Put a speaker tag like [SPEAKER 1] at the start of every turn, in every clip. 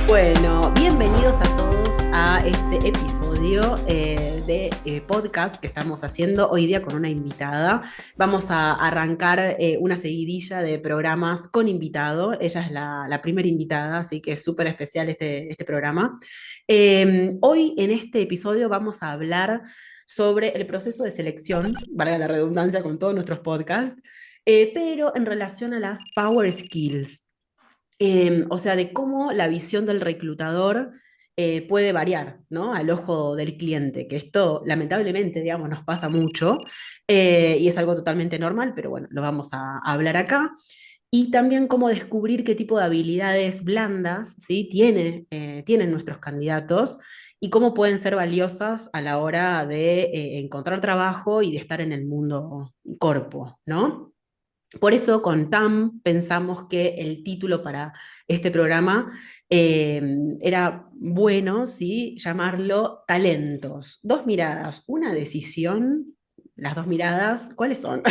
[SPEAKER 1] Bueno, bienvenidos a todos a este episodio de podcast que estamos haciendo hoy día con una invitada. Vamos a arrancar una seguidilla de programas con invitado. Ella es la primera invitada, así que es súper especial este programa. Hoy en este episodio vamos a hablar sobre el proceso de selección, valga la redundancia con todos nuestros podcasts, pero en relación a las power skills. O sea, de cómo la visión del reclutador puede variar, ¿no? Al ojo del cliente, que esto lamentablemente, digamos, nos pasa mucho y es algo totalmente normal, pero bueno, lo vamos a hablar acá. Y también cómo descubrir qué tipo de habilidades blandas, ¿sí? Tienen nuestros candidatos y cómo pueden ser valiosas a la hora de encontrar trabajo y de estar en el mundo corpo, ¿no? Por eso con TAM pensamos que el título para este programa eh, era bueno, ¿sí? Llamarlo Talentos. Dos miradas, una decisión, las dos miradas, ¿cuáles son?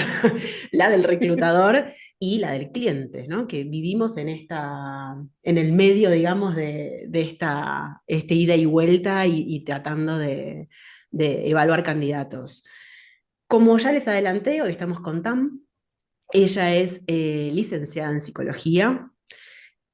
[SPEAKER 1] La del reclutador y la del cliente, ¿no? Que vivimos en el medio, digamos, de esta ida y vuelta y tratando de evaluar candidatos. Como ya les adelanté, hoy estamos con TAM. Ella es licenciada en psicología,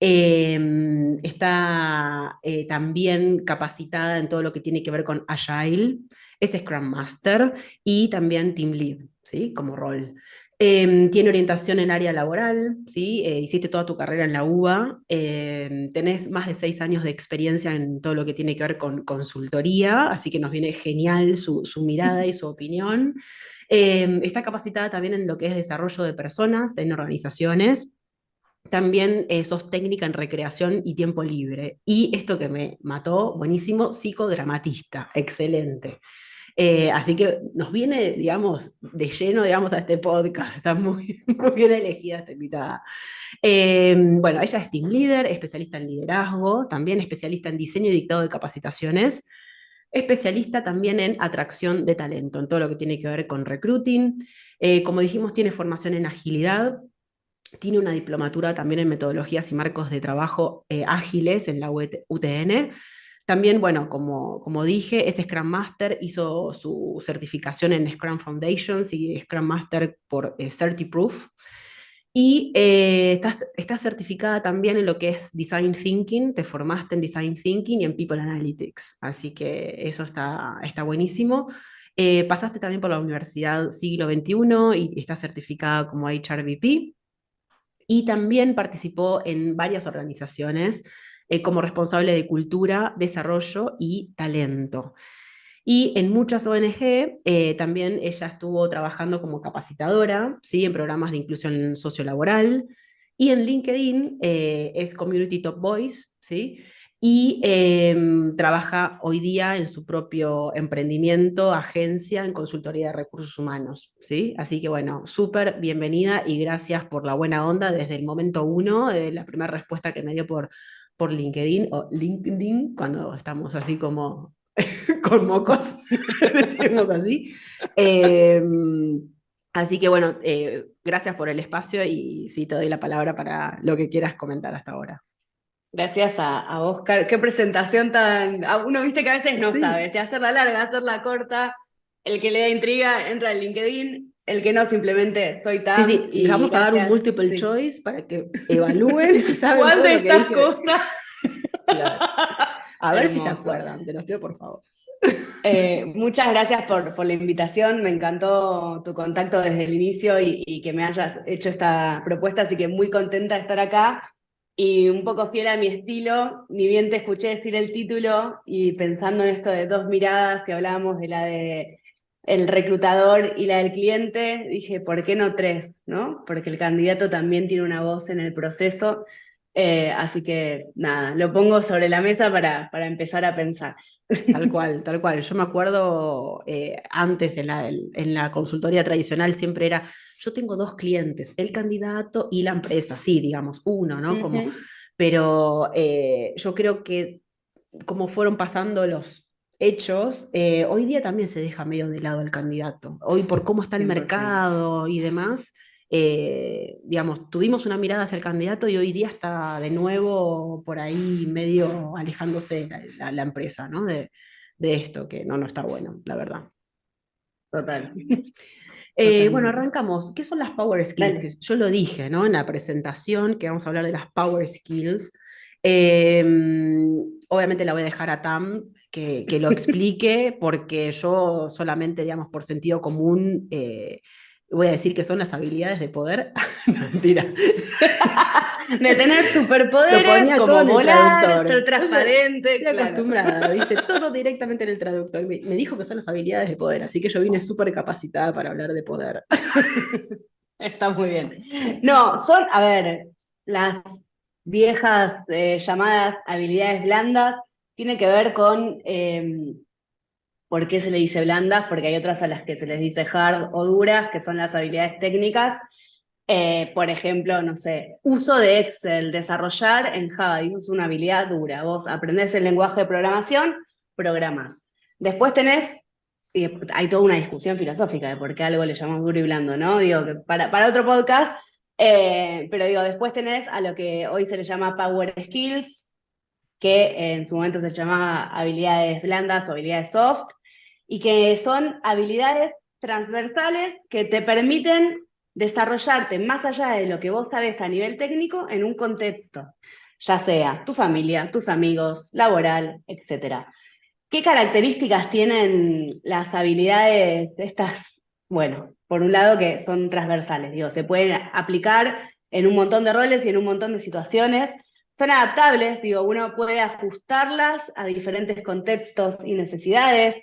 [SPEAKER 1] está también capacitada en todo lo que tiene que ver con Agile, es Scrum Master y también Team Lead, ¿sí? Como rol. Tiene orientación en área laboral, ¿sí? Hiciste toda tu carrera en la UBA, tenés más de 6 años de experiencia en todo lo que tiene que ver con consultoría, así que nos viene genial su mirada y su opinión. Está capacitada también en lo que es desarrollo de personas en organizaciones. También sos técnica en recreación y tiempo libre. Y esto que me mató, buenísimo, psicodramatista, excelente. Así que nos viene, digamos, de lleno, digamos, a este podcast. Está muy, muy bien elegida esta invitada. Bueno, ella es team leader, especialista en liderazgo, también especialista en diseño y dictado de capacitaciones, especialista también en atracción de talento, en todo lo que tiene que ver con recruiting. Como dijimos, tiene formación en agilidad, tiene una diplomatura también en metodologías y marcos de trabajo ágiles en la UTN. También, bueno, como dije, es Scrum Master, hizo su certificación en Scrum Foundations y Scrum Master por CertiProof. Y estás certificada también en lo que es Design Thinking, te formaste en Design Thinking y en People Analytics, así que eso está buenísimo. Pasaste también por la Universidad Siglo XXI y estás certificada como HRBP y también participó en varias organizaciones como responsable de cultura, desarrollo y talento. Y en muchas ONG también ella estuvo trabajando como capacitadora, ¿sí? En programas de inclusión sociolaboral. Y en LinkedIn es Community Top Voice, ¿sí? Y trabaja hoy día en su propio emprendimiento, agencia en consultoría de recursos humanos, ¿sí? Así que bueno, súper bienvenida y gracias por la buena onda desde el momento uno, la primera respuesta que me dio por LinkedIn o LinkedIn, cuando estamos así como con mocos, decimos así. Eh, Así que bueno, gracias por el espacio y sí, te doy la palabra para lo que quieras comentar hasta ahora.
[SPEAKER 2] Gracias a Oscar. Qué presentación tan. Uno viste que a veces no sabe
[SPEAKER 1] Sí,
[SPEAKER 2] si hacerla larga, hacerla corta. El que le da intriga entra en LinkedIn, el que no simplemente soy
[SPEAKER 1] sí,
[SPEAKER 2] Tam
[SPEAKER 1] sí, les
[SPEAKER 2] y
[SPEAKER 1] vamos a dar un
[SPEAKER 2] gracias.
[SPEAKER 1] multiple
[SPEAKER 2] Sí.
[SPEAKER 1] choice para que evalúen si saben
[SPEAKER 2] ¿Cuál
[SPEAKER 1] todo
[SPEAKER 2] de
[SPEAKER 1] lo que
[SPEAKER 2] estas
[SPEAKER 1] dije.
[SPEAKER 2] cosas?
[SPEAKER 1] Claro. A ver si se
[SPEAKER 2] Hermoso.
[SPEAKER 1] acuerdan, te los pido por favor.
[SPEAKER 2] Muchas gracias por la invitación. Me encantó tu contacto desde el inicio y que me hayas hecho esta propuesta, así que muy contenta de estar acá. Y un poco fiel a mi estilo, ni bien te escuché decir el título y pensando en esto de dos miradas que hablábamos de la de el reclutador y la del cliente, dije, ¿por qué no tres? ¿No? Porque el candidato también tiene una voz en el proceso. Así que nada, lo pongo sobre la mesa para empezar a pensar.
[SPEAKER 1] Tal cual, tal cual. Yo me acuerdo antes en la consultoría tradicional siempre era, yo tengo dos clientes, el candidato y la empresa, sí, digamos, uno, ¿no? Como,
[SPEAKER 2] Ujú.
[SPEAKER 1] pero yo creo que como fueron pasando los hechos, hoy día también se deja medio de lado el candidato. Hoy por cómo está el
[SPEAKER 2] 100%.
[SPEAKER 1] mercado y demás, digamos, tuvimos una mirada hacia el candidato y hoy día está de nuevo por ahí medio alejándose la empresa, ¿no? De esto, que no está bueno, la verdad.
[SPEAKER 2] Total,
[SPEAKER 1] Bueno,
[SPEAKER 2] totalmente.
[SPEAKER 1] arrancamos. ¿Qué son las Power Skills? Que
[SPEAKER 2] Dale.
[SPEAKER 1] yo lo dije, ¿no? En la presentación, que vamos a hablar de las Power Skills. Eh, Obviamente la voy a dejar a Tam que lo explique, porque yo solamente, digamos, por sentido común, voy a decir que son las habilidades de poder. No, mentira.
[SPEAKER 2] De tener
[SPEAKER 1] Lo
[SPEAKER 2] superpoderes
[SPEAKER 1] ponía todo
[SPEAKER 2] como
[SPEAKER 1] en el
[SPEAKER 2] volar, ser
[SPEAKER 1] traductor. Yo ya
[SPEAKER 2] transparente,
[SPEAKER 1] estoy
[SPEAKER 2] claro.
[SPEAKER 1] acostumbrada, ¿viste? Todo directamente en el traductor. Me dijo que son las habilidades de poder, así que yo vine súper capacitada para hablar de poder.
[SPEAKER 2] Está muy bien. No, son, a ver, las viejas llamadas habilidades blandas, tiene que ver con por qué se le dice blandas, porque hay otras a las que se les dice hard o duras, que son las habilidades técnicas. Por ejemplo, no sé, uso de Excel, desarrollar en Java, y es una habilidad dura. Vos aprendés el lenguaje de programación, programás. Después tenés, y hay toda una discusión filosófica de por qué algo le llamamos duro y blando, ¿no? Digo, que para otro podcast, pero digo, después tenés a lo que hoy se le llama Power Skills, que en su momento se llamaba habilidades blandas o habilidades soft, y que son habilidades transversales que te permiten desarrollarte más allá de lo que vos sabés a nivel técnico en un contexto, ya sea tu familia, tus amigos, laboral, etc. ¿Qué características tienen las habilidades estas? Bueno, por un lado que son transversales, digo, se pueden aplicar en un montón de roles y en un montón de situaciones. Son adaptables, digo, uno puede ajustarlas a diferentes contextos y necesidades.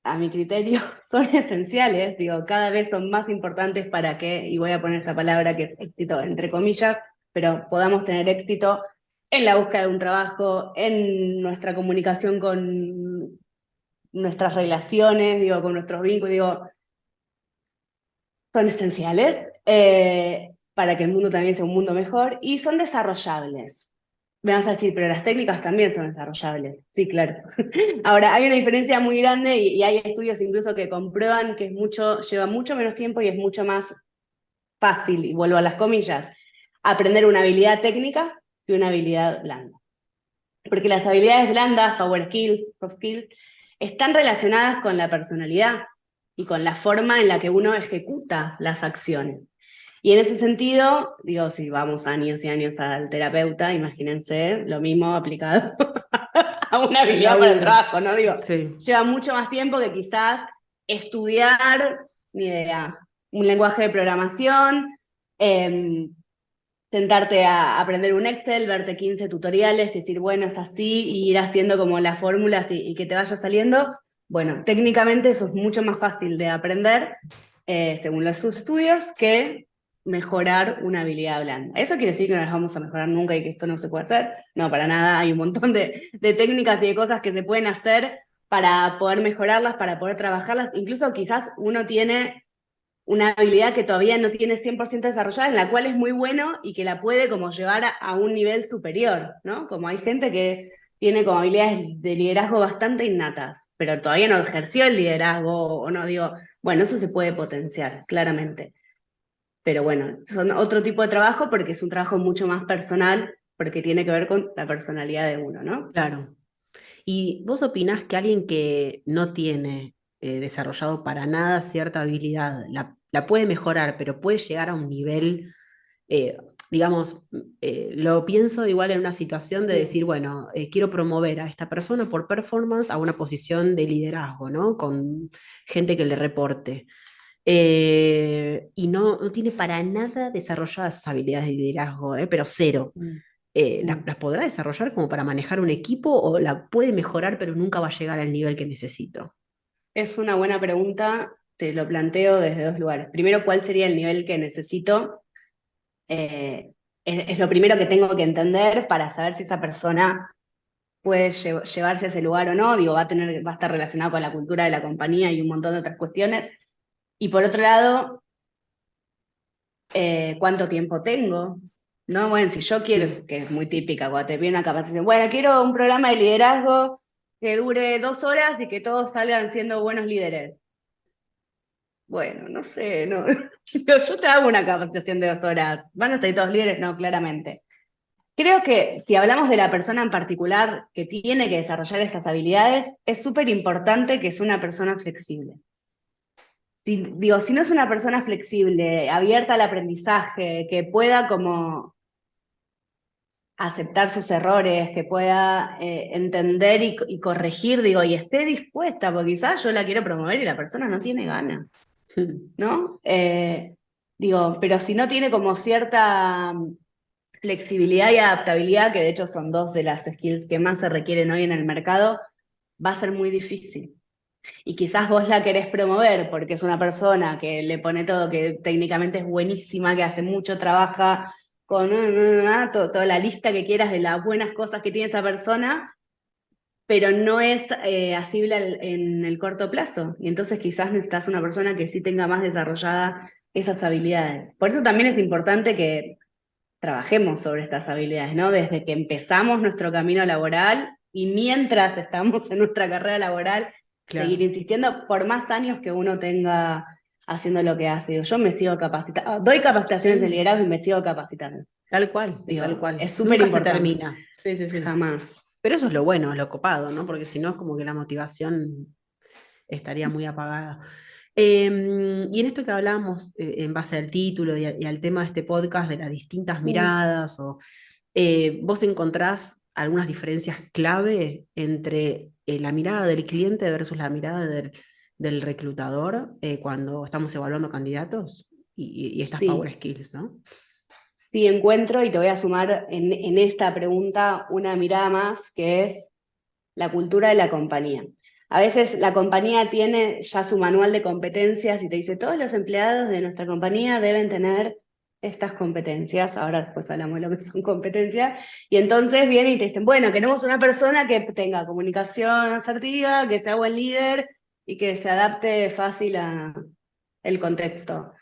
[SPEAKER 2] A mi criterio, son esenciales, digo, cada vez son más importantes para que, y voy a poner esta palabra que es éxito entre comillas, pero podamos tener éxito en la búsqueda de un trabajo, en nuestra comunicación con nuestras relaciones, digo, con nuestros vínculos, digo, son esenciales para que el mundo también sea un mundo mejor y son desarrollables. Me vas a decir, pero las técnicas también son desarrollables. Sí, claro. Ahora, hay una diferencia muy grande y hay estudios incluso que comprueban que es mucho, lleva mucho menos tiempo y es mucho más fácil, y vuelvo a las comillas, aprender una habilidad técnica que una habilidad blanda. Porque las habilidades blandas, power skills, soft skills, están relacionadas con la personalidad y con la forma en la que uno ejecuta las acciones. Y en ese sentido, digo, si vamos años y años al terapeuta, imagínense lo mismo aplicado a una
[SPEAKER 1] Al
[SPEAKER 2] habilidad para el
[SPEAKER 1] laburo.
[SPEAKER 2] trabajo, ¿no? Digo,
[SPEAKER 1] Sí.
[SPEAKER 2] lleva mucho más tiempo que quizás estudiar, ni idea, un lenguaje de programación, eh, sentarte a aprender un Excel, verte 15 tutoriales y decir, bueno, es así, y ir haciendo como las fórmulas y que te vaya saliendo. Bueno, técnicamente eso es mucho más fácil de aprender, según los estudios, que mejorar una habilidad blanda. ¿Eso quiere decir que no las vamos a mejorar nunca y que esto no se puede hacer? No, para nada. Hay un montón de técnicas y de cosas que se pueden hacer para poder mejorarlas, para poder trabajarlas. Incluso quizás uno tiene una habilidad que todavía no tiene 100% desarrollada, en la cual es muy bueno y que la puede como llevar a un nivel superior, ¿no? Como hay gente que tiene como habilidades de liderazgo bastante innatas, pero todavía no ejerció el liderazgo o no, digo, bueno, eso se puede potenciar, claramente. Pero bueno, son otro tipo de trabajo porque es un trabajo mucho más personal, porque tiene que ver con la personalidad de uno, ¿no?
[SPEAKER 1] Claro. ¿Y vos opinás que alguien que no tiene desarrollado para nada cierta habilidad la puede mejorar, pero puede llegar a un nivel, eh, digamos, lo pienso igual en una situación de decir,
[SPEAKER 2] Sí.
[SPEAKER 1] bueno, quiero promover a esta persona por performance a una posición de liderazgo, ¿no? Con gente que le reporte. Y no tiene para nada desarrolladas habilidades de liderazgo, pero cero.
[SPEAKER 2] Mm,
[SPEAKER 1] ¿Las,
[SPEAKER 2] mm.
[SPEAKER 1] las podrá desarrollar como para manejar un equipo o la puede mejorar pero nunca va a llegar al nivel que necesito?
[SPEAKER 2] Es una buena pregunta, te lo planteo desde dos lugares. Primero, ¿cuál sería el nivel que necesito? Es lo primero que tengo que entender para saber si esa persona puede llevarse a ese lugar o no. Digo, va a estar relacionado con la cultura de la compañía y un montón de otras cuestiones. Y por otro lado, ¿cuánto tiempo tengo? ¿No? Bueno, si yo quiero,
[SPEAKER 1] Sí.
[SPEAKER 2] que es muy típica, cuando te piden una capacitación, bueno, quiero un programa de liderazgo que dure 2 horas y que todos salgan siendo buenos líderes. bueno, no sé, no. Yo te hago una capacitación de 2 horas. ¿Van a estar todos líderes? No, claramente. Creo que si hablamos de la persona en particular que tiene que desarrollar esas habilidades, es súper importante que sea una persona flexible. Si no es una persona flexible, abierta al aprendizaje, que pueda como aceptar sus errores, que pueda entender y corregir, y esté dispuesta, porque quizás yo la quiero promover y la persona no tiene ganas, ¿no? Pero si no tiene como cierta flexibilidad y adaptabilidad, que de hecho son 2 de las skills que más se requieren hoy en el mercado, va a ser muy difícil. Y quizás vos la querés promover porque es una persona que le pone todo, que técnicamente es buenísima, que hace mucho, trabaja con toda la lista que quieras de las buenas cosas que tiene esa persona, pero no es asible en el corto plazo. Y entonces quizás necesitas una persona que sí tenga más desarrolladas esas habilidades. Por eso también es importante que trabajemos sobre estas habilidades, ¿no? Desde que empezamos nuestro camino laboral y mientras estamos en nuestra carrera laboral, seguir
[SPEAKER 1] Claro,
[SPEAKER 2] insistiendo por más años que uno tenga haciendo lo que hace. Yo me sigo capacitando, doy capacitaciones de
[SPEAKER 1] sí,
[SPEAKER 2] liderazgo y me sigo capacitando.
[SPEAKER 1] tal cual, tal
[SPEAKER 2] Es
[SPEAKER 1] cual.
[SPEAKER 2] súper
[SPEAKER 1] Nunca se
[SPEAKER 2] importante.
[SPEAKER 1] termina. Sí, sí, sí.
[SPEAKER 2] Jamás.
[SPEAKER 1] Pero eso es lo bueno, lo copado, ¿no? Porque si no es como que la motivación estaría muy apagada. Y en esto que hablábamos en base al título y al tema de este podcast de las distintas
[SPEAKER 2] Mm.
[SPEAKER 1] miradas, ¿vos encontrás algunas diferencias clave entre la mirada del cliente versus la mirada del reclutador cuando estamos evaluando candidatos y estas power
[SPEAKER 2] Sí,
[SPEAKER 1] skills, ¿no?
[SPEAKER 2] sí encuentro y te voy a sumar en esta pregunta una mirada más que es la cultura de la compañía. A veces la compañía tiene ya su manual de competencias y te dice, todos los empleados de nuestra compañía deben tener estas competencias. Ahora después hablamos de lo que son competencias. Y entonces vienen y te dicen, bueno, queremos una persona que tenga comunicación asertiva, que sea buen líder y que se adapte fácil al contexto.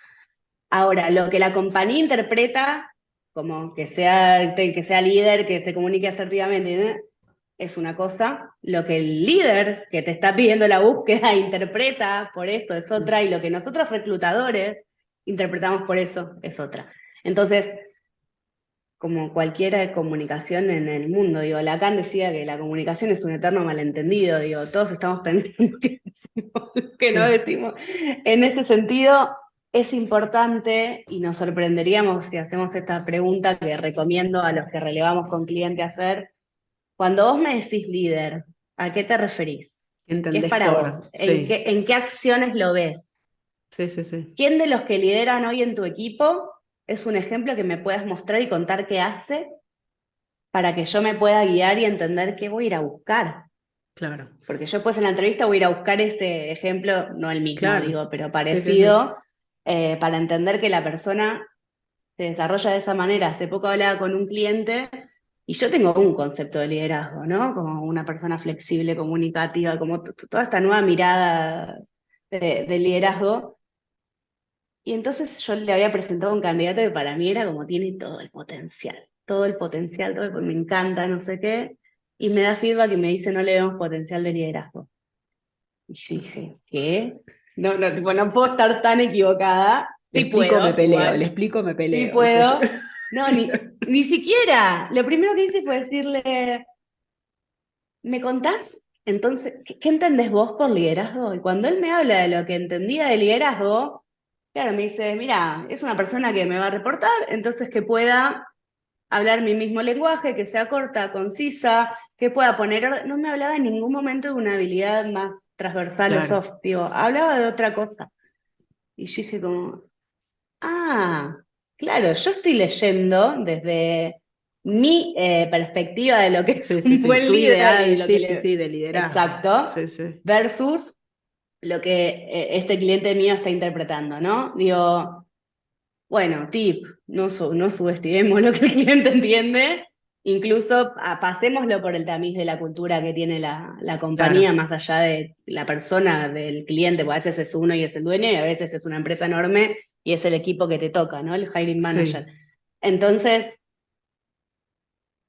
[SPEAKER 2] Ahora, lo que la compañía interpreta como que sea líder, que se comunique asertivamente, ¿no? Es una cosa, lo que el líder que te está pidiendo la búsqueda interpreta por esto es otra, y lo que nosotros reclutadores interpretamos por eso es otra. Entonces, como cualquier comunicación en el mundo, Lacan decía que la comunicación es un eterno malentendido, todos estamos pensando que no
[SPEAKER 1] Sí,
[SPEAKER 2] decimos. En ese sentido, es importante y nos sorprenderíamos si hacemos esta pregunta que recomiendo a los que relevamos con cliente hacer. Cuando vos me decís líder, ¿a qué te referís? ¿Qué es
[SPEAKER 1] ¿entendés
[SPEAKER 2] para
[SPEAKER 1] por?
[SPEAKER 2] vos? ¿En
[SPEAKER 1] Sí,
[SPEAKER 2] qué acciones lo ves?
[SPEAKER 1] sí, sí, sí.
[SPEAKER 2] ¿Quién de los que lideran hoy en tu equipo es un ejemplo que me puedas mostrar y contar qué hace para que yo me pueda guiar y entender qué voy a ir a buscar?
[SPEAKER 1] Claro,
[SPEAKER 2] Porque yo pues en la entrevista voy a ir a buscar ese ejemplo, no el mismo,
[SPEAKER 1] claro.
[SPEAKER 2] pero
[SPEAKER 1] Sí, sí, sí.
[SPEAKER 2] parecido, para entender que la persona se desarrolla de esa manera. Hace poco hablaba con un cliente y yo tengo un concepto de liderazgo, ¿no? Como una persona flexible, comunicativa, como toda esta nueva mirada de liderazgo. Y entonces yo le había presentado un candidato que para mí era como tiene todo el potencial, me encanta, no sé qué. Y me da feedback y me dice no le vemos potencial de liderazgo. Y yo dije, ¿qué? No, no, tipo, no puedo estar tan equivocada.
[SPEAKER 1] Le
[SPEAKER 2] Sí
[SPEAKER 1] explico, me
[SPEAKER 2] puedo,
[SPEAKER 1] peleo, le
[SPEAKER 2] igual.
[SPEAKER 1] explico, me
[SPEAKER 2] Sí
[SPEAKER 1] peleo, ¿viste? Yo.
[SPEAKER 2] puedo. No, ni siquiera. Lo primero que hice fue decirle, ¿me contás? Entonces, ¿qué entendés vos por liderazgo? Y cuando él me habla de lo que entendía de liderazgo, claro, me dice, mira, es una persona que me va a reportar, entonces que pueda hablar mi mismo lenguaje, que sea corta, concisa, que pueda poner orden. No me hablaba en ningún momento de una habilidad más transversal o
[SPEAKER 1] Claro,
[SPEAKER 2] soft, hablaba de otra cosa. Y yo dije como, ah, claro, yo estoy leyendo desde mi perspectiva de lo que es
[SPEAKER 1] sí, sí,
[SPEAKER 2] un
[SPEAKER 1] sí.
[SPEAKER 2] buen
[SPEAKER 1] Tu
[SPEAKER 2] líder y
[SPEAKER 1] ideal,
[SPEAKER 2] lo
[SPEAKER 1] sí,
[SPEAKER 2] que
[SPEAKER 1] sí,
[SPEAKER 2] le...
[SPEAKER 1] sí, de liderazgo.
[SPEAKER 2] Exacto,
[SPEAKER 1] Sí, sí.
[SPEAKER 2] versus lo que este cliente mío está interpretando, ¿no? Bueno, tip, no subestimemos lo que el cliente entiende, incluso pasémoslo por el tamiz de la cultura que tiene la compañía,
[SPEAKER 1] Claro,
[SPEAKER 2] más allá de la persona del cliente, porque a veces es uno y es el dueño, y a veces es una empresa enorme y es el equipo que te toca, ¿no? El hiring manager.
[SPEAKER 1] sí.
[SPEAKER 2] Entonces,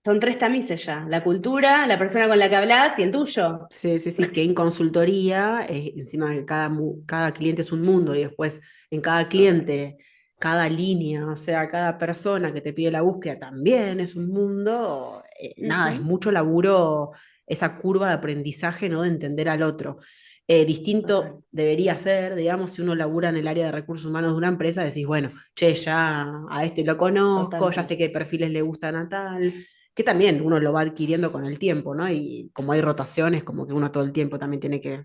[SPEAKER 2] son tres tamices ya, la cultura, la persona con la que hablas y el tuyo.
[SPEAKER 1] Sí, sí, sí, que en consultoría, encima que cada cliente es un mundo y después en cada
[SPEAKER 2] Total.
[SPEAKER 1] cliente, cada línea, o sea, cada persona que te pide la búsqueda también es un mundo, nada, es
[SPEAKER 2] Ujú,
[SPEAKER 1] mucho laburo esa curva de aprendizaje, ¿no? De entender al otro.
[SPEAKER 2] total,
[SPEAKER 1] Distinto debería ser, digamos, si uno labura en el área de recursos humanos de una empresa, decís, bueno, che, ya a este lo conozco, ya sé
[SPEAKER 2] totalmente.
[SPEAKER 1] qué perfiles le gustan a tal, que también uno lo va adquiriendo con el tiempo, ¿no? Y como hay rotaciones, como que uno todo el tiempo también tiene que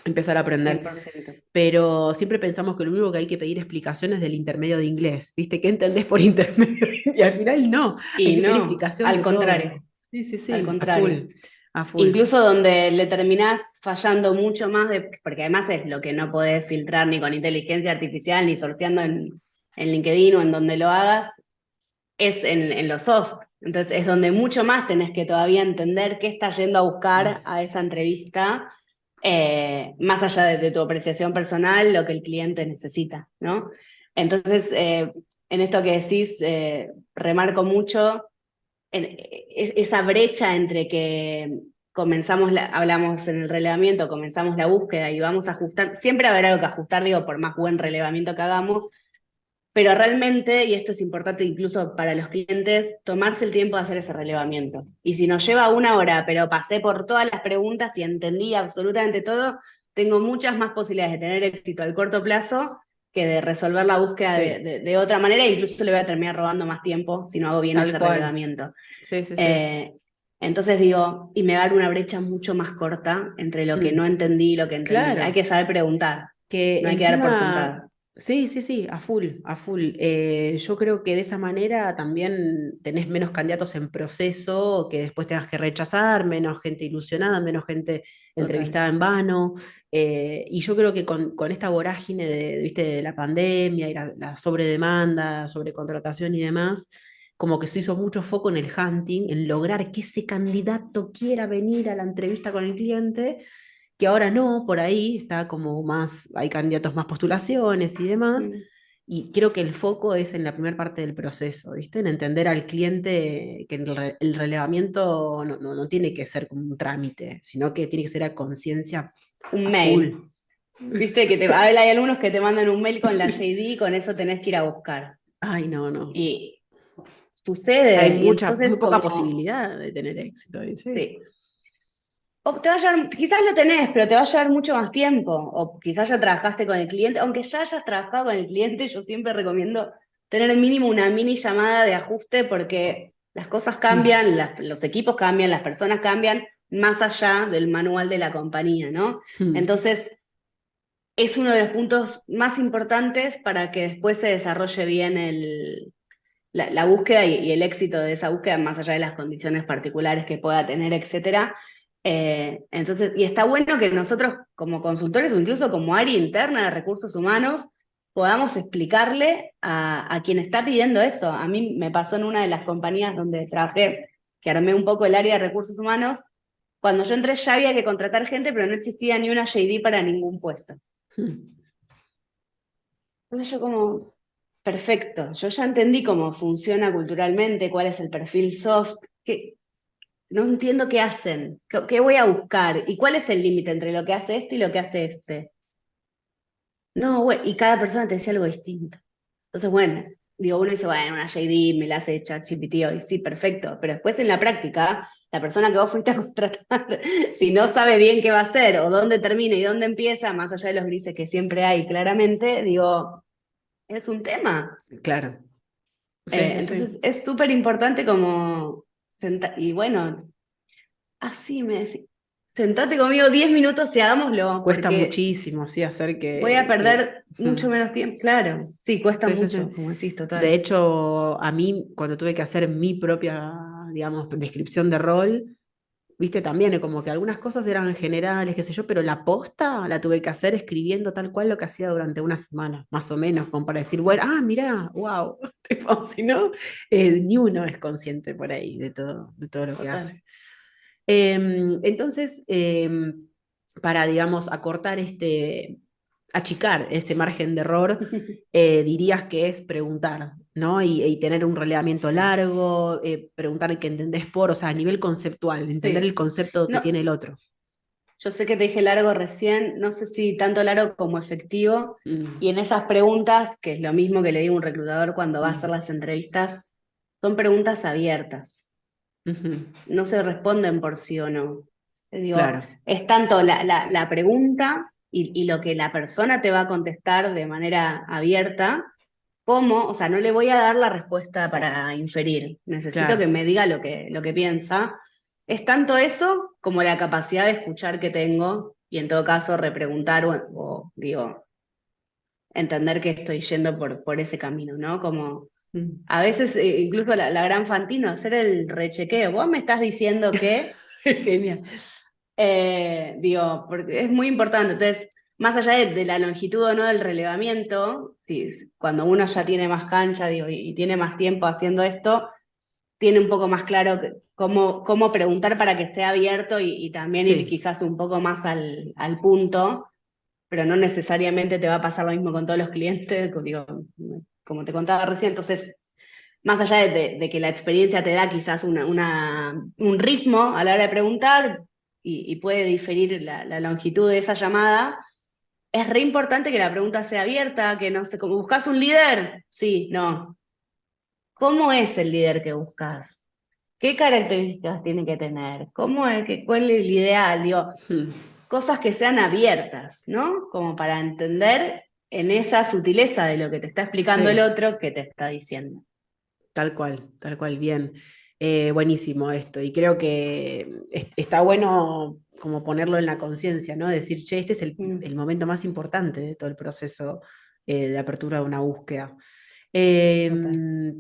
[SPEAKER 1] empezar a aprender.
[SPEAKER 2] 100%.
[SPEAKER 1] Pero siempre pensamos que lo único que hay que pedir explicaciones del intermedio de inglés, ¿viste? ¿Qué entendés por intermedio? Y al final no, hay
[SPEAKER 2] Y
[SPEAKER 1] que pedir
[SPEAKER 2] no,
[SPEAKER 1] explicación
[SPEAKER 2] al
[SPEAKER 1] de todo.
[SPEAKER 2] contrario,
[SPEAKER 1] Sí, sí,
[SPEAKER 2] al
[SPEAKER 1] sí, a full,
[SPEAKER 2] contrario.
[SPEAKER 1] a full.
[SPEAKER 2] Incluso donde le terminás fallando mucho más, porque además es lo que no podés filtrar ni con inteligencia artificial, ni sorteando en LinkedIn o en donde lo hagas, es en lo soft. Entonces es donde mucho más tenés que todavía entender qué estás yendo a buscar a esa entrevista, más allá de tu apreciación personal, lo que el cliente necesita, ¿no? Entonces, en esto que decís, remarco mucho esa brecha entre que comenzamos, hablamos en el relevamiento, comenzamos la búsqueda y vamos a ajustar, siempre habrá algo que ajustar, digo, por más buen relevamiento que hagamos, pero realmente, y esto es importante incluso para los clientes, tomarse el tiempo de hacer ese relevamiento. Y si nos lleva una hora, pero pasé por todas las preguntas y entendí absolutamente todo, tengo muchas más posibilidades de tener éxito al corto plazo que de resolver la búsqueda
[SPEAKER 1] Sí,
[SPEAKER 2] de otra manera, e incluso le voy a terminar robando más tiempo si no hago bien
[SPEAKER 1] tal
[SPEAKER 2] ese
[SPEAKER 1] cual.
[SPEAKER 2] relevamiento.
[SPEAKER 1] Sí, sí, sí.
[SPEAKER 2] Eh, entonces digo, y me va a dar una brecha mucho más corta entre lo que no
[SPEAKER 1] Mm,
[SPEAKER 2] entendí y lo que entendí. Hay
[SPEAKER 1] claro.
[SPEAKER 2] que saber preguntar,
[SPEAKER 1] Que
[SPEAKER 2] no hay que dar por
[SPEAKER 1] encima,
[SPEAKER 2] sentado.
[SPEAKER 1] sí, sí, sí, a full, a full. Yo creo que de esa manera también tenés menos candidatos en proceso que después tengas que rechazar, menos gente ilusionada, menos gente
[SPEAKER 2] Total.
[SPEAKER 1] entrevistada en vano. Y yo creo que con esta vorágine ¿viste? De la pandemia y la sobredemanda, sobrecontratación y demás, como que se hizo mucho foco en el hunting, en lograr que ese candidato quiera venir a la entrevista con el cliente que ahora no, por ahí está como más, hay candidatos más postulaciones y demás,
[SPEAKER 2] Mm.
[SPEAKER 1] y creo que el foco es en la primera parte del proceso, ¿viste? En entender al cliente que el relevamiento no tiene que ser como un trámite, sino que tiene que ser a conciencia
[SPEAKER 2] Un
[SPEAKER 1] a full.
[SPEAKER 2] mail. Viste que hay algunos que te mandan un mail con la
[SPEAKER 1] Sí.
[SPEAKER 2] JD y con eso tenés que ir a buscar.
[SPEAKER 1] Ay, no, no.
[SPEAKER 2] Y
[SPEAKER 1] Hay
[SPEAKER 2] sucede, y
[SPEAKER 1] muy
[SPEAKER 2] entonces
[SPEAKER 1] poca
[SPEAKER 2] como,
[SPEAKER 1] posibilidad de tener éxito ahí, sí.
[SPEAKER 2] sí. O te va a llevar, quizás lo tenés, pero te va a llevar mucho más tiempo. O quizás ya trabajaste con el cliente. Aunque ya hayas trabajado con el cliente, yo siempre recomiendo tener mínimo una mini llamada de ajuste porque las cosas
[SPEAKER 1] Mm,
[SPEAKER 2] cambian, los equipos cambian, las personas cambian, más allá del manual de la compañía, ¿no?
[SPEAKER 1] mm.
[SPEAKER 2] Entonces, es uno de los puntos más importantes para que después se desarrolle bien la búsqueda y el éxito de esa búsqueda, más allá de las condiciones particulares que pueda tener, etcétera. Entonces, y está bueno que nosotros como consultores o incluso como área interna de recursos humanos podamos explicarle a quien está pidiendo eso. A mí me pasó en una de las compañías donde trabajé, que armé un poco el área de recursos humanos, cuando yo entré ya había que contratar gente, pero no existía ni una JD para ningún puesto.
[SPEAKER 1] Mm.
[SPEAKER 2] Entonces yo como, perfecto, yo ya entendí cómo funciona culturalmente, cuál es el perfil soft, no entiendo qué hacen, qué voy a buscar y cuál es el límite entre lo que hace este y lo que hace este. No, bueno, y cada persona te decía algo distinto. Entonces, bueno, digo, uno dice, bueno, una JD me la hace ChatGPT hoy, sí, perfecto, pero después en la práctica, la persona que vos fuiste a contratar, si no sabe bien qué va a hacer o dónde termina y dónde empieza, más allá de los grises que siempre hay claramente, digo, es un tema.
[SPEAKER 1] Claro. Sí, sí,
[SPEAKER 2] Entonces
[SPEAKER 1] sí.
[SPEAKER 2] es súper importante como sentar, y bueno, así me decís, sentate conmigo 10 minutos y hagámoslo,
[SPEAKER 1] Cuesta
[SPEAKER 2] porque
[SPEAKER 1] muchísimo, sí, hacer
[SPEAKER 2] voy a
[SPEAKER 1] que...
[SPEAKER 2] perder mucho
[SPEAKER 1] Mm.
[SPEAKER 2] menos tiempo. Claro, sí, cuesta
[SPEAKER 1] Sí, sí, sí.
[SPEAKER 2] mucho, como decís,
[SPEAKER 1] De
[SPEAKER 2] total.
[SPEAKER 1] hecho, a mí, cuando tuve que hacer mi propia, digamos, descripción de rol, viste, también como que algunas cosas eran generales, qué sé yo, pero la posta la tuve que hacer escribiendo tal cual lo que hacía durante una semana, más o menos, como para decir, bueno, ah, mirá, wow, tipo, si no, ni uno es consciente por ahí de todo lo que
[SPEAKER 2] Total.
[SPEAKER 1] hace. Entonces, para, digamos, acortar achicar este margen de error, dirías que es preguntar, ¿no? Y tener un relevamiento largo, preguntar qué entendés por, o sea, a nivel conceptual, entender el
[SPEAKER 2] Sí.
[SPEAKER 1] concepto que
[SPEAKER 2] No,
[SPEAKER 1] tiene el otro.
[SPEAKER 2] yo sé que te dije largo recién, no sé si tanto largo como efectivo, y
[SPEAKER 1] Mm,
[SPEAKER 2] en esas preguntas, que es lo mismo que le digo a un reclutador cuando va a hacer
[SPEAKER 1] sí,
[SPEAKER 2] las entrevistas, son preguntas abiertas,
[SPEAKER 1] ujú,
[SPEAKER 2] no se responden por sí o no. Digo,
[SPEAKER 1] claro,
[SPEAKER 2] es tanto la pregunta y lo que la persona te va a contestar de manera abierta, como, o sea, no le voy a dar la respuesta para inferir, necesito
[SPEAKER 1] claro.
[SPEAKER 2] que me diga lo que piensa. Es tanto eso como la capacidad de escuchar que tengo y en todo caso repreguntar digo, entender que estoy yendo por ese camino, ¿no? Como
[SPEAKER 1] Mm.
[SPEAKER 2] a veces, incluso la gran Fantino, hacer el rechequeo. Vos me estás diciendo que,
[SPEAKER 1] Genial.
[SPEAKER 2] digo, porque es muy importante. Entonces, más allá de la longitud o no del relevamiento, sí, cuando uno ya tiene más cancha, digo, y tiene más tiempo haciendo esto, tiene un poco más claro cómo preguntar para que sea abierto y también ir
[SPEAKER 1] Sí,
[SPEAKER 2] quizás un poco más al punto, pero no necesariamente te va a pasar lo mismo con todos los clientes, digo, como te contaba recién. Entonces, más allá de que la experiencia te da quizás un ritmo a la hora de preguntar y puede diferir la longitud de esa llamada, es re importante que la pregunta sea abierta, que no sé, como buscas un líder, sí, no. ¿Cómo es el líder que buscas? ¿Qué características tiene que tener? ¿Cuál es el ideal? Digo,
[SPEAKER 1] mm,
[SPEAKER 2] cosas que sean abiertas, ¿no? Como para entender en esa sutileza de lo que te está explicando el
[SPEAKER 1] sí.
[SPEAKER 2] otro que te está diciendo.
[SPEAKER 1] Tal cual, bien. Buenísimo esto. Y creo que está bueno como ponerlo en la conciencia, ¿no? Decir, che, este es
[SPEAKER 2] Mm,
[SPEAKER 1] el momento más importante de todo el proceso de apertura de una búsqueda.
[SPEAKER 2] total.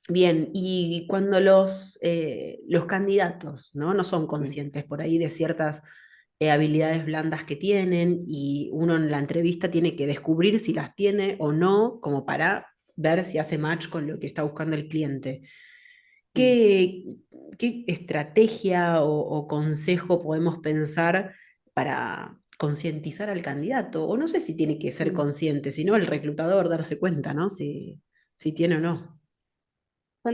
[SPEAKER 1] Bien, y cuando los candidatos, ¿no? No son
[SPEAKER 2] Mm.
[SPEAKER 1] conscientes por ahí de ciertas habilidades blandas que tienen y uno en la entrevista tiene que descubrir si las tiene o no, como para ver si hace match con lo que está buscando el cliente.
[SPEAKER 2] Mm.
[SPEAKER 1] ¿Qué, qué estrategia o consejo podemos pensar para concientizar al candidato? O no sé si tiene que ser
[SPEAKER 2] Mm.
[SPEAKER 1] consciente, sino el reclutador darse cuenta, ¿no? Si tiene o no.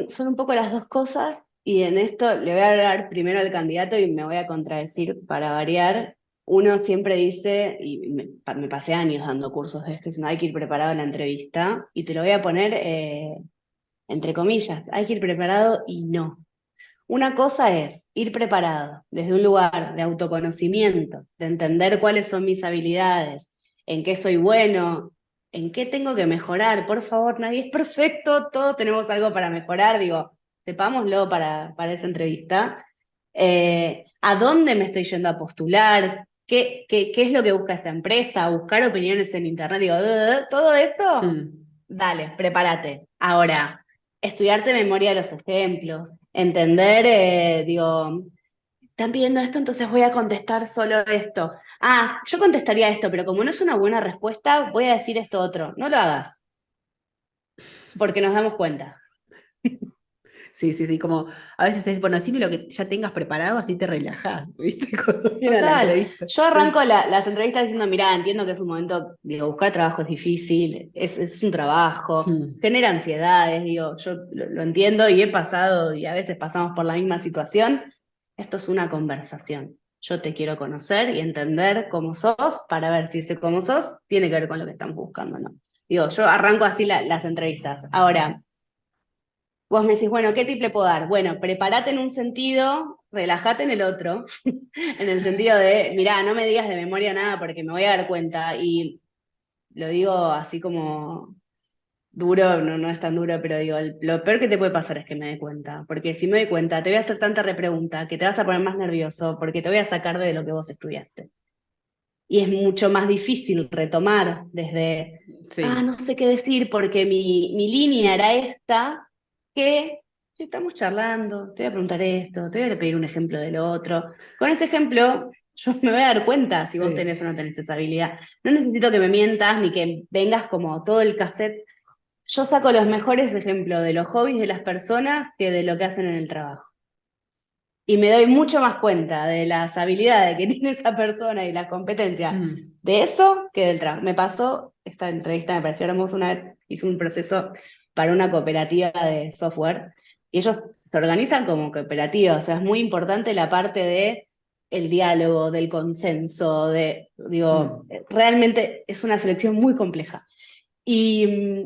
[SPEAKER 2] Son un poco las dos cosas y en esto le voy a hablar primero al candidato y me voy a contradecir para variar. Uno siempre dice, y me pasé años dando cursos de esto, diciendo hay que ir preparado a la entrevista y te lo voy a poner entre comillas, hay que ir preparado y no. Una cosa es ir preparado desde un lugar de autoconocimiento, de entender cuáles son mis habilidades, en qué soy bueno, en qué tengo que mejorar. Por favor, nadie es perfecto, todos tenemos algo para mejorar, digo, sepámoslo para esa entrevista. ¿A dónde me estoy yendo a postular? ¿Qué es lo que busca esta empresa? Buscar opiniones en internet, digo, todo eso,
[SPEAKER 1] Hmm,
[SPEAKER 2] dale, prepárate. Ahora, estudiarte de memoria los ejemplos, entender, digo, están pidiendo esto, entonces voy a contestar solo esto. Ah, yo contestaría esto, pero como no es una buena respuesta, voy a decir esto otro. No lo hagas, porque nos damos cuenta.
[SPEAKER 1] sí, sí, sí, como a veces es, bueno, decime lo que ya tengas preparado, así te relajás, ¿viste? Cuando viene a la
[SPEAKER 2] Total,
[SPEAKER 1] entrevista.
[SPEAKER 2] yo
[SPEAKER 1] Sí,
[SPEAKER 2] arranco las entrevistas diciendo, mirá, entiendo que es un momento, digo, buscar trabajo es difícil, es un trabajo,
[SPEAKER 1] hmm,
[SPEAKER 2] genera ansiedades, digo, yo lo entiendo y he pasado y a veces pasamos por la misma situación. Esto es una conversación. Yo te quiero conocer y entender cómo sos para ver si ese cómo sos tiene que ver con lo que estamos buscando, ¿no? Digo, yo arranco así las entrevistas. Ahora, vos me decís, bueno, ¿qué tip le puedo dar? Bueno, prepárate en un sentido, relájate en el otro, en el sentido de, mirá, no me digas de memoria nada porque me voy a dar cuenta. Y lo digo así como duro, no es tan duro, pero digo, lo peor que te puede pasar es que me dé cuenta. Porque si me doy cuenta, te voy a hacer tanta repregunta que te vas a poner más nervioso porque te voy a sacar de lo que vos estudiaste. Y es mucho más difícil retomar desde,
[SPEAKER 1] sí,
[SPEAKER 2] no sé qué decir porque mi línea era esta, que si estamos charlando, te voy a preguntar esto, te voy a pedir un ejemplo del otro. Con ese ejemplo, yo me voy a dar cuenta si vos
[SPEAKER 1] sí.
[SPEAKER 2] tenés o no tenés esa habilidad. No necesito que me mientas ni que vengas como todo el cassette. Yo saco los mejores ejemplos de los hobbies de las personas que de lo que hacen en el trabajo y me doy mucho más cuenta de las habilidades que tiene esa persona y las competencias
[SPEAKER 1] Hmm.
[SPEAKER 2] de eso que del trabajo. Me pasó, esta entrevista me pareció hermosa una vez, hice un proceso para una cooperativa de software y ellos se organizan como cooperativa, o sea, es muy importante la parte de el diálogo, del consenso, digo,
[SPEAKER 1] Mm,
[SPEAKER 2] realmente es una selección muy compleja. Y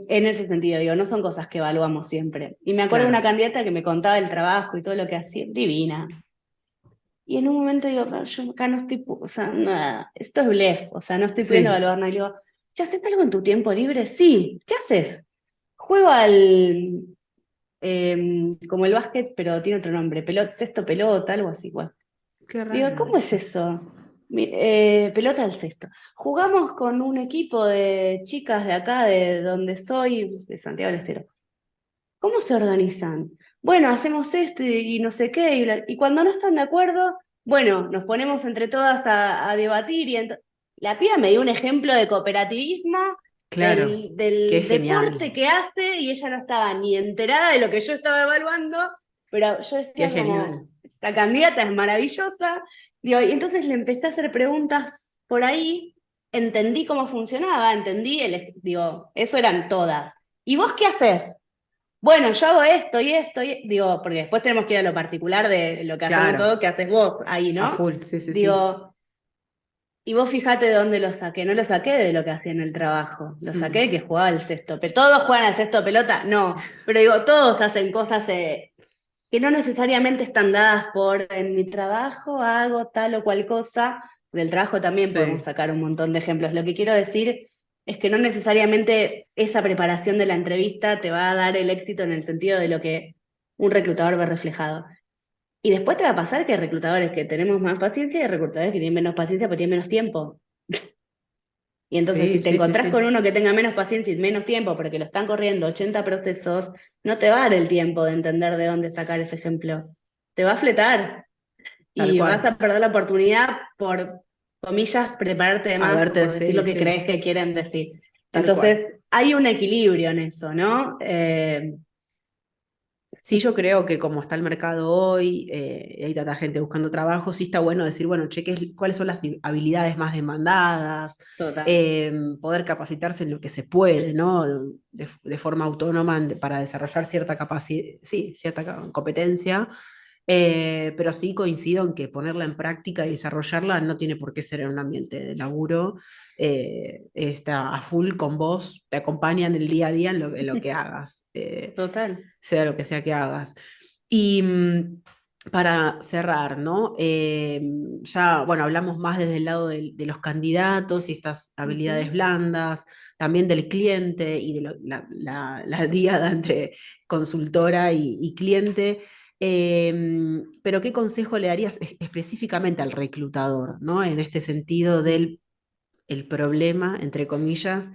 [SPEAKER 2] en ese sentido, digo, no son cosas que evaluamos siempre. Y me acuerdo de una
[SPEAKER 1] claro,
[SPEAKER 2] candidata que me contaba el trabajo y todo lo que hacía, divina. Y en un momento digo, pero yo acá no estoy, o sea, nada, esto es blef, o sea, no estoy pudiendo
[SPEAKER 1] sí,
[SPEAKER 2] evaluar nada. Y digo, ¿ya haces algo en tu tiempo libre? Sí, ¿qué haces? Juego al, como el básquet, pero tiene otro nombre, pelota, cesto pelota, algo así, bueno.
[SPEAKER 1] qué
[SPEAKER 2] Digo,
[SPEAKER 1] raro
[SPEAKER 2] ¿cómo es
[SPEAKER 1] eso.
[SPEAKER 2] eso? Pelota al cesto. Jugamos con un equipo de chicas de acá, de donde soy, de Santiago del Estero. ¿Cómo se organizan? Bueno, hacemos esto y no sé qué, y cuando no están de acuerdo, bueno, nos ponemos entre todas a debatir la piba me dio un ejemplo de cooperativismo
[SPEAKER 1] Claro, qué
[SPEAKER 2] del deporte
[SPEAKER 1] genial,
[SPEAKER 2] que hace y ella no estaba ni enterada de lo que yo estaba evaluando, pero yo
[SPEAKER 1] qué
[SPEAKER 2] decía como,
[SPEAKER 1] genial.
[SPEAKER 2] esta candidata es maravillosa, digo, y entonces le empecé a hacer preguntas por ahí, entendí cómo funcionaba, entendí, digo, eso eran todas. ¿Y vos qué haces? Bueno, yo hago esto y esto, digo, porque después tenemos que ir a lo particular de lo que hacemos
[SPEAKER 1] Claro,
[SPEAKER 2] todos, que haces vos ahí,
[SPEAKER 1] a
[SPEAKER 2] ¿no?
[SPEAKER 1] full, sí, sí, sí.
[SPEAKER 2] Digo, y vos fijate de dónde lo saqué, no lo saqué de lo que hacía en el trabajo, lo saqué de
[SPEAKER 1] Mm,
[SPEAKER 2] que jugaba al cesto, pero todos juegan al cesto de pelota, no, pero digo, todos hacen cosas que no necesariamente están dadas por en mi trabajo hago tal o cual cosa, del trabajo también podemos
[SPEAKER 1] sí,
[SPEAKER 2] sacar un montón de ejemplos. Lo que quiero decir es que no necesariamente esa preparación de la entrevista te va a dar el éxito en el sentido de lo que un reclutador ve reflejado. Y después te va a pasar que hay reclutadores que tenemos más paciencia y hay reclutadores que tienen menos paciencia porque tienen menos tiempo. Y entonces, si
[SPEAKER 1] sí,
[SPEAKER 2] te
[SPEAKER 1] sí, sí,
[SPEAKER 2] encontrás con
[SPEAKER 1] sí,
[SPEAKER 2] uno que tenga menos paciencia y menos tiempo porque lo están corriendo 80 procesos, no te va a dar el tiempo de entender de dónde sacar ese ejemplo. Te va a fletar
[SPEAKER 1] tal
[SPEAKER 2] y vas
[SPEAKER 1] cual.
[SPEAKER 2] a perder la oportunidad por, comillas, prepararte de
[SPEAKER 1] A
[SPEAKER 2] más o
[SPEAKER 1] verte,
[SPEAKER 2] por decir
[SPEAKER 1] sí,
[SPEAKER 2] lo que
[SPEAKER 1] sí,
[SPEAKER 2] crees que quieren decir.
[SPEAKER 1] tal cual.
[SPEAKER 2] Entonces, hay un equilibrio en eso, ¿no?
[SPEAKER 1] Sí, yo creo que como está el mercado hoy, hay tanta gente buscando trabajo, sí está bueno decir, bueno, cheque cuáles son las habilidades más demandadas,
[SPEAKER 2] Total.
[SPEAKER 1] poder capacitarse en lo que se puede, ¿no? De forma autónoma para desarrollar cierta capacidad, sí, cierta competencia, pero sí coincido en que ponerla en práctica y desarrollarla no tiene por qué ser en un ambiente de laburo, está a full con vos, te acompaña en el día a día en lo que hagas.
[SPEAKER 2] Total.
[SPEAKER 1] Sea lo que sea que hagas. Y para cerrar, ¿no? Ya, bueno, hablamos más desde el lado de los candidatos y estas habilidades
[SPEAKER 2] Ujú.
[SPEAKER 1] blandas, también del cliente y de la diada entre consultora y cliente. Pero ¿qué consejo le darías específicamente al reclutador, ¿no? En este sentido del el problema, entre comillas,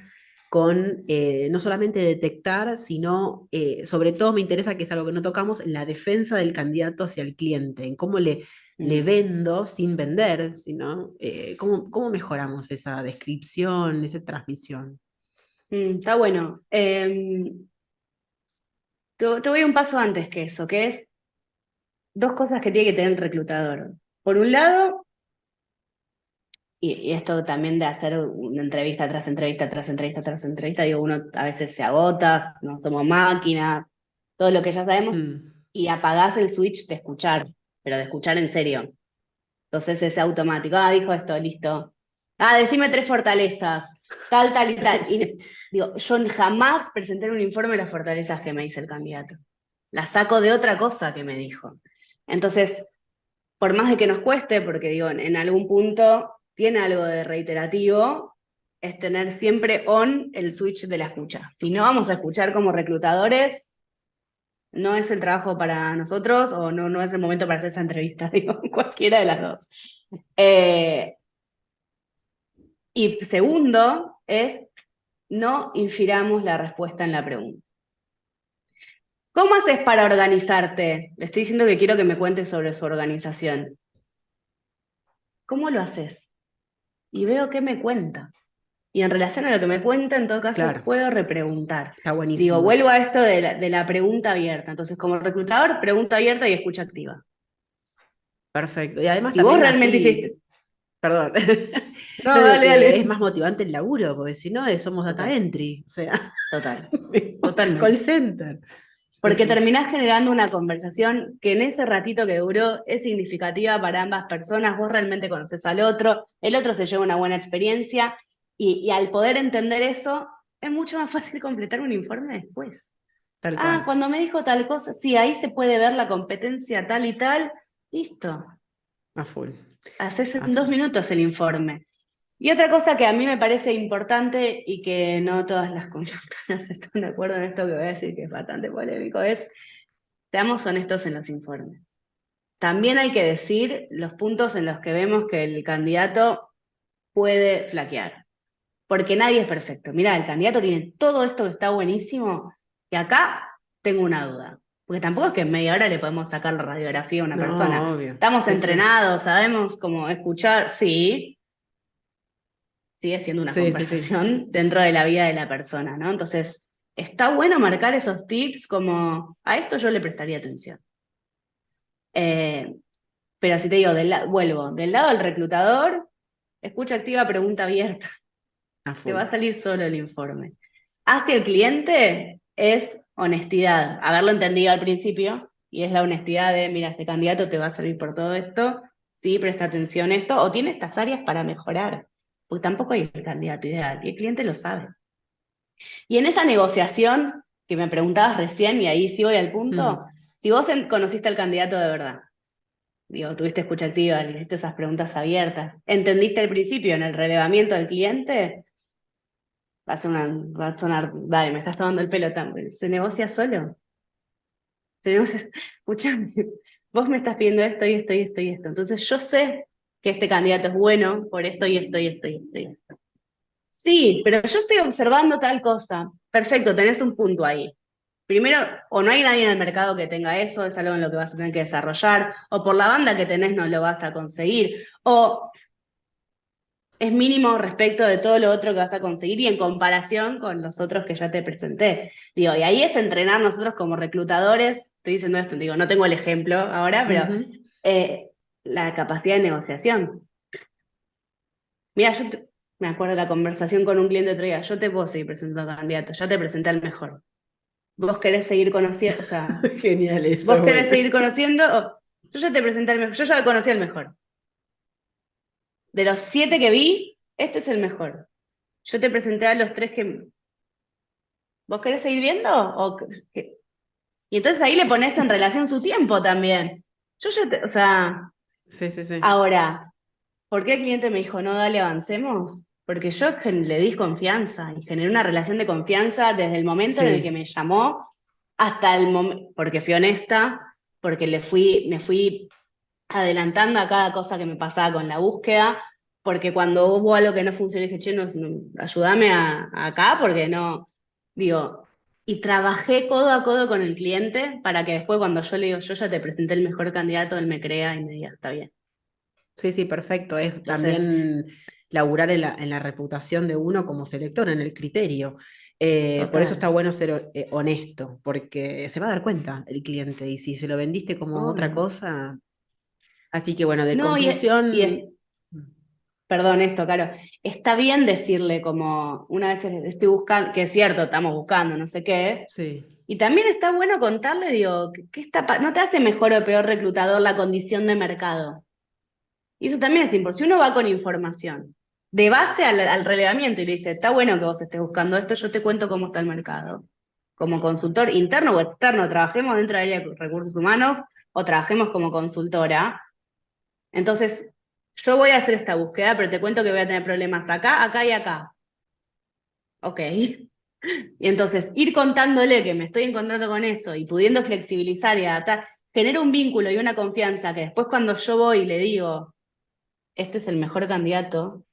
[SPEAKER 1] con no solamente detectar, sino sobre todo me interesa que es algo que no tocamos, en la defensa del candidato hacia el cliente, en cómo le
[SPEAKER 2] Mm.
[SPEAKER 1] vendo sin vender, sino cómo mejoramos esa descripción, esa transmisión.
[SPEAKER 2] Está bueno. Te voy un paso antes que eso, que es dos cosas que tiene que tener el reclutador. Por un lado, y esto también de hacer una entrevista tras entrevista, tras entrevista, tras entrevista, digo, uno a veces se agota, no somos máquinas, todo lo que ya sabemos,
[SPEAKER 1] Hmm.
[SPEAKER 2] y apagás el switch de escuchar, pero de escuchar en serio. Entonces es automático, ah, dijo esto, listo. Ah, decime tres fortalezas, tal, tal y tal. Y
[SPEAKER 1] Sí,
[SPEAKER 2] digo, yo jamás presenté un informe de las fortalezas que me dice el candidato. Las saco de otra cosa que me dijo. Entonces, por más de que nos cueste, porque digo, en algún punto tiene algo de reiterativo, es tener siempre on el switch de la escucha. Si no vamos a escuchar como reclutadores, no es el trabajo para nosotros o no es el momento para hacer esa entrevista, digo, cualquiera de las dos. Y segundo es no infiramos la respuesta en la pregunta. ¿Cómo haces para organizarte? Le estoy diciendo que quiero que me cuentes sobre su organización. ¿Cómo lo haces? Y veo qué me cuenta. Y en relación a lo que me cuenta, en todo caso,
[SPEAKER 1] claro,
[SPEAKER 2] puedo repreguntar.
[SPEAKER 1] está
[SPEAKER 2] Digo,
[SPEAKER 1] buenísimo
[SPEAKER 2] vuelvo
[SPEAKER 1] eso.
[SPEAKER 2] a esto de la pregunta abierta. Entonces, como reclutador, pregunta abierta y escucha activa.
[SPEAKER 1] Perfecto. Y además
[SPEAKER 2] Si vos
[SPEAKER 1] también
[SPEAKER 2] realmente hiciste,
[SPEAKER 1] así. Perdón.
[SPEAKER 2] No,
[SPEAKER 1] No, de
[SPEAKER 2] dale,
[SPEAKER 1] que es
[SPEAKER 2] dale.
[SPEAKER 1] más motivante el laburo, porque si no, somos data
[SPEAKER 2] Total,
[SPEAKER 1] entry, o sea,
[SPEAKER 2] total,
[SPEAKER 1] call
[SPEAKER 2] totalmente.
[SPEAKER 1] center. Sí,
[SPEAKER 2] Porque
[SPEAKER 1] sí,
[SPEAKER 2] terminás generando una conversación que en ese ratito que duró es significativa para ambas personas, vos realmente conoces al otro, el otro se lleva una buena experiencia y al poder entender eso, es mucho más fácil completar un informe después.
[SPEAKER 1] tal
[SPEAKER 2] Ah,
[SPEAKER 1] cual,
[SPEAKER 2] cuando me dijo tal cosa, sí, ahí se puede ver la competencia tal y tal, listo,
[SPEAKER 1] a full,
[SPEAKER 2] haces
[SPEAKER 1] a
[SPEAKER 2] en dos
[SPEAKER 1] full.
[SPEAKER 2] minutos el informe. Y otra cosa que a mí me parece importante y que no todas las consultoras están de acuerdo en esto que voy a decir, que es bastante polémico, es seamos honestos en los informes. También hay que decir los puntos en los que vemos que el candidato puede flaquear, porque nadie es perfecto. Mirá, el candidato tiene todo esto que está buenísimo, y acá tengo una duda, porque tampoco es que en media hora le podemos sacar la radiografía a una persona.
[SPEAKER 1] No, obvio.
[SPEAKER 2] Estamos
[SPEAKER 1] Sí, sí.
[SPEAKER 2] entrenados, sabemos cómo escuchar, sí, sigue siendo una
[SPEAKER 1] Sí, sí, sí.
[SPEAKER 2] conversación dentro de la vida de la persona, ¿no? Entonces, está bueno marcar esos tips como, a esto yo le prestaría atención. Eh, Pero si te digo, vuelvo, del lado del reclutador, escucha activa, pregunta abierta,
[SPEAKER 1] A
[SPEAKER 2] te va
[SPEAKER 1] full.
[SPEAKER 2] a salir solo el informe. Hacia el cliente es honestidad, haberlo entendido al principio, y es la honestidad de, mira, este candidato te va a servir por todo esto, sí, presta atención a esto, o tiene estas áreas para mejorar, porque tampoco hay el candidato ideal, y el cliente lo sabe. Y en esa negociación que me preguntabas recién, y ahí sí voy al punto, si vos conociste al candidato de verdad, digo, tuviste escucha activa, le hiciste esas preguntas abiertas. ¿Entendiste al principio en el relevamiento del cliente? Va a sonar, dale, me estás tomando el pelo tan. ¿Se negocia solo? Se negocia. Escuchame, vos me estás pidiendo esto y esto y esto y esto. Entonces yo sé que este candidato es bueno por esto y esto y esto y esto y esto. Sí, pero yo estoy observando tal cosa. Perfecto, tenés un punto ahí. Primero, o no hay nadie en el mercado que tenga eso, es algo en lo que vas a tener que desarrollar, o por la banda que tenés no lo vas a conseguir, o es mínimo respecto de todo lo otro que vas a conseguir y en comparación con los otros que ya te presenté. Digo, y ahí es entrenar nosotros como reclutadores, estoy diciendo esto, digo, no tengo el ejemplo ahora, pero
[SPEAKER 1] Ujú.
[SPEAKER 2] la capacidad de negociación. Mira, me acuerdo de la conversación con un cliente otro día, yo te puedo seguir presentando candidatos, ya te presenté al mejor. ¿Vos querés seguir conociendo? O sea,
[SPEAKER 1] Genial, eso
[SPEAKER 2] ¿vos
[SPEAKER 1] es
[SPEAKER 2] querés
[SPEAKER 1] bueno.
[SPEAKER 2] seguir conociendo? Yo ya te presenté al mejor, yo ya conocí al mejor. De los 7 que vi, este es el mejor. Yo te presenté a los 3 que... ¿Vos querés seguir viendo? Y entonces ahí le pones en relación su tiempo también. O sea,
[SPEAKER 1] Sí, sí, sí.
[SPEAKER 2] ahora, ¿por qué el cliente me dijo, no, dale, avancemos? Porque yo le di confianza y generé una relación de confianza desde el momento en el que
[SPEAKER 1] Sí,
[SPEAKER 2] me llamó hasta el momento, porque fui honesta, porque me fui adelantando a cada cosa que me pasaba con la búsqueda, porque cuando hubo algo que no funcionó, dije, che, ayúdame acá, porque no, digo, y trabajé codo a codo con el cliente para que después cuando yo le digo, yo ya te presenté el mejor candidato, él me crea y me diga, está bien.
[SPEAKER 1] sí, sí, perfecto. Es
[SPEAKER 2] Entonces,
[SPEAKER 1] también laburar en la reputación de uno como selector, en el criterio. Por eso está
[SPEAKER 2] total,
[SPEAKER 1] bueno ser honesto, porque se va a dar cuenta el cliente y si se lo vendiste como otra
[SPEAKER 2] obvio.
[SPEAKER 1] cosa. Así que bueno, de
[SPEAKER 2] No,
[SPEAKER 1] conclusión,
[SPEAKER 2] perdón esto, Caro, está bien decirle como una vez estoy buscando, que es cierto, estamos buscando, no sé qué,
[SPEAKER 1] sí,
[SPEAKER 2] y también está bueno contarle, digo, no te hace mejor o peor reclutador la condición de mercado. Y eso también es importante. Si uno va con información de base al relevamiento y le dice, está bueno que vos estés buscando esto, yo te cuento cómo está el mercado. Como consultor interno o externo, trabajemos dentro del área de recursos humanos o trabajemos como consultora. Entonces, yo voy a hacer esta búsqueda, pero te cuento que voy a tener problemas acá, acá y acá. Ok. Y entonces, ir contándole que me estoy encontrando con eso y pudiendo flexibilizar y adaptar, genera un vínculo y una confianza que después cuando yo voy y le digo, este es el mejor candidato,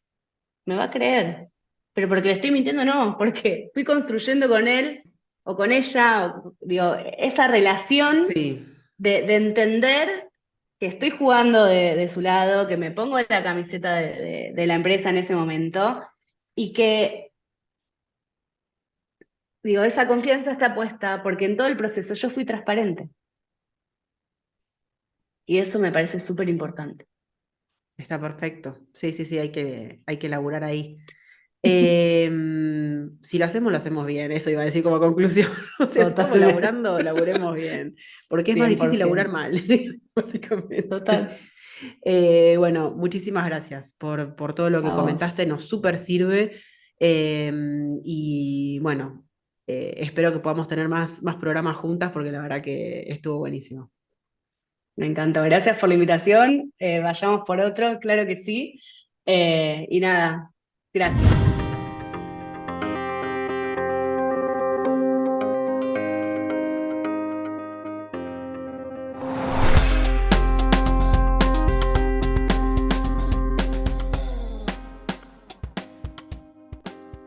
[SPEAKER 2] me va a creer. Pero porque le estoy mintiendo, no, porque fui construyendo con él o con ella, digo, esa relación
[SPEAKER 1] sí,
[SPEAKER 2] de entender que estoy jugando de su lado, que me pongo la camiseta de la empresa en ese momento y que, digo, esa confianza está puesta porque en todo el proceso yo fui transparente y eso me parece súper importante.
[SPEAKER 1] Está perfecto. Sí, sí, sí, hay que laburar ahí. Si lo hacemos bien, eso iba a decir como conclusión. Si estamos
[SPEAKER 2] Totalmente,
[SPEAKER 1] laburando, laburemos bien, porque es más difícil laburar
[SPEAKER 2] 100%.
[SPEAKER 1] mal, básicamente.
[SPEAKER 2] Total.
[SPEAKER 1] Bueno, muchísimas gracias por todo lo que
[SPEAKER 2] A vos.
[SPEAKER 1] comentaste, nos súper sirve. Y bueno, espero que podamos tener más programas juntas porque la verdad que estuvo buenísimo.
[SPEAKER 2] Me encantó. Gracias por la invitación. Vayamos por otro, claro que sí. Y nada, gracias.